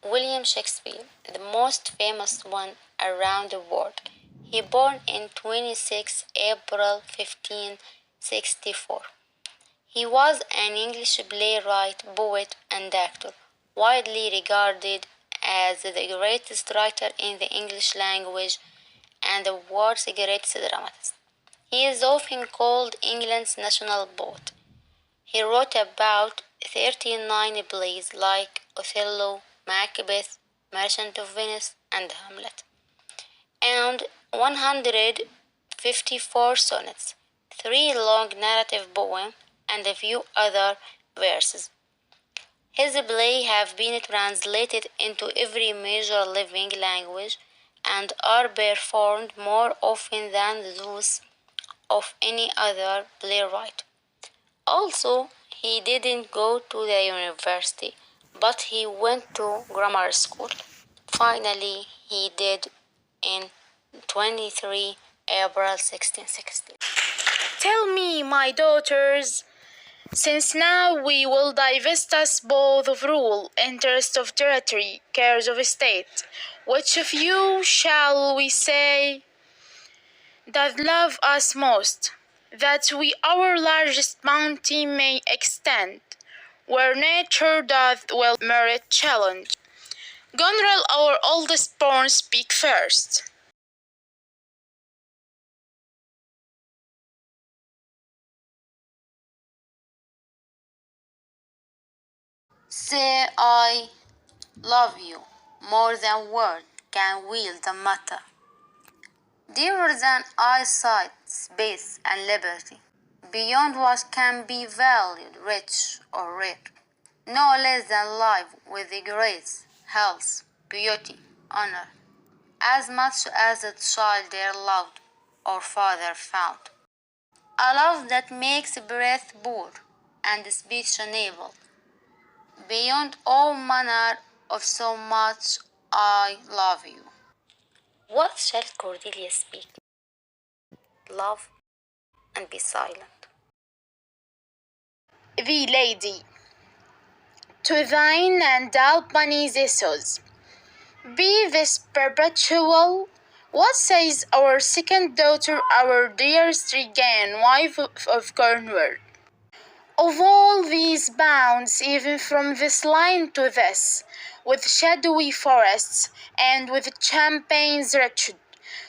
William Shakespeare, the most famous one around the world. He born in 26 April 1564. He was an English playwright, poet, and actor, widely regarded as the greatest writer in the English language and the world's greatest dramatist. He is often called England's national poet. He wrote about 39 plays like Othello, Macbeth, Merchant of Venice, and Hamlet, and 154 sonnets, 3 long narrative poems, and a few other verses. His plays have been translated into every major living language and are performed more often than those of any other playwright. Also, he didn't go to the university, but he went to grammar school. Finally, he did in 23 April 1660. Tell me, my daughters, since now we will divest us both of rule, interest of territory, cares of estate, which of you shall we say doth love us most, that we our largest bounty may extend, where nature doth well merit challenge? Goneril, our oldest born, speak first. Say I love you more than word can wield the matter, dearer than eyesight, space, and liberty, beyond what can be valued, rich or rare, no less than life with the grace, health, beauty, honor, as much as a child dear loved or father found. A love that makes breath poor and speech unable, beyond all manner of so much I love you. What shall Cordelia speak? Love and be silent. Thee, lady, to thine and Albany's issues, be this perpetual. What says our second daughter, our dearest Regan, wife of Cornwall? Of all these bounds, even from this line to this, with shadowy forests, and with champaigns wretched,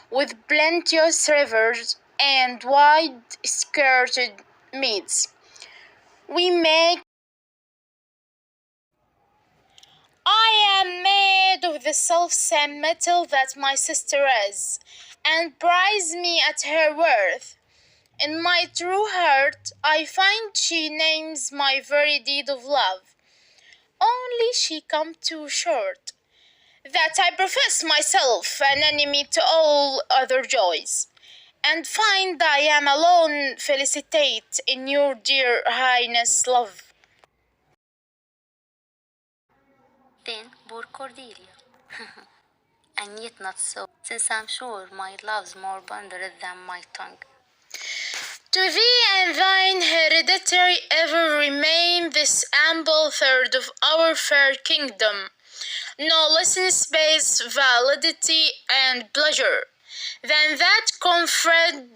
with plenteous rivers, and wide-skirted meads, we make I am made of the self-same metal that my sister is, and prize me at her worth. In my true heart I find she names my very deed of love, only she come too short, that I profess myself an enemy to all other joys, and find I am alone felicitate in your dear highness love. Then poor Cordelia. And yet not so, since I'm sure my love's more ponderous than my tongue. To thee and thine hereditary ever remain this ample third of our fair kingdom, no less in space, validity, and pleasure, than that conferred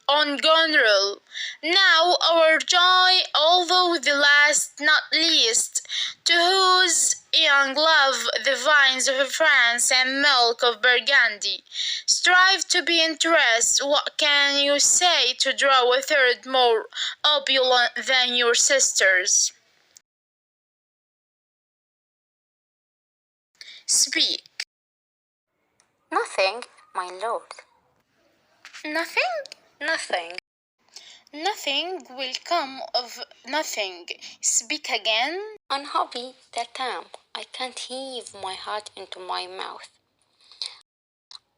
on Goneril. Now our joy, although the last not least, to whose young love the vines of France and milk of Burgundy strive to be interest. What can you say to draw a third more opulent than your sisters? Speak. Nothing, my lord. Nothing? Nothing. Nothing will come of nothing. Speak again. Unhappy that I can't heave my heart into my mouth.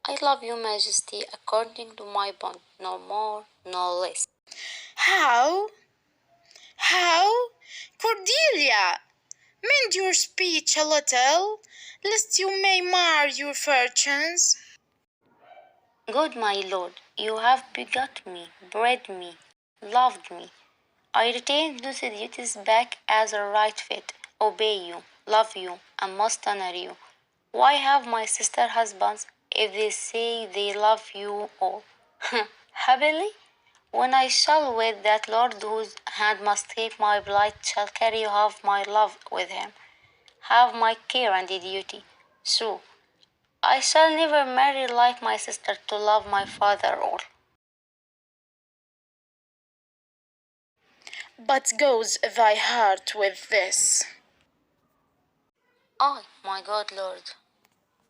I love your majesty according to my bond, no more, no less. How? How? Cordelia, mend your speech a little, lest you may mar your fortunes. Good my lord, you have begot me, bred me, loved me. I retain those duties back as a right fit, obey you, love you, and must honor you, Why have my sister husbands if they say they love you all? Happily, when I shall wed that Lord whose hand must take my blight shall carry half my love with him, have my care and duty. So I shall never marry like my sister to love my father all. But goes thy heart with this? Oh, my God, Lord,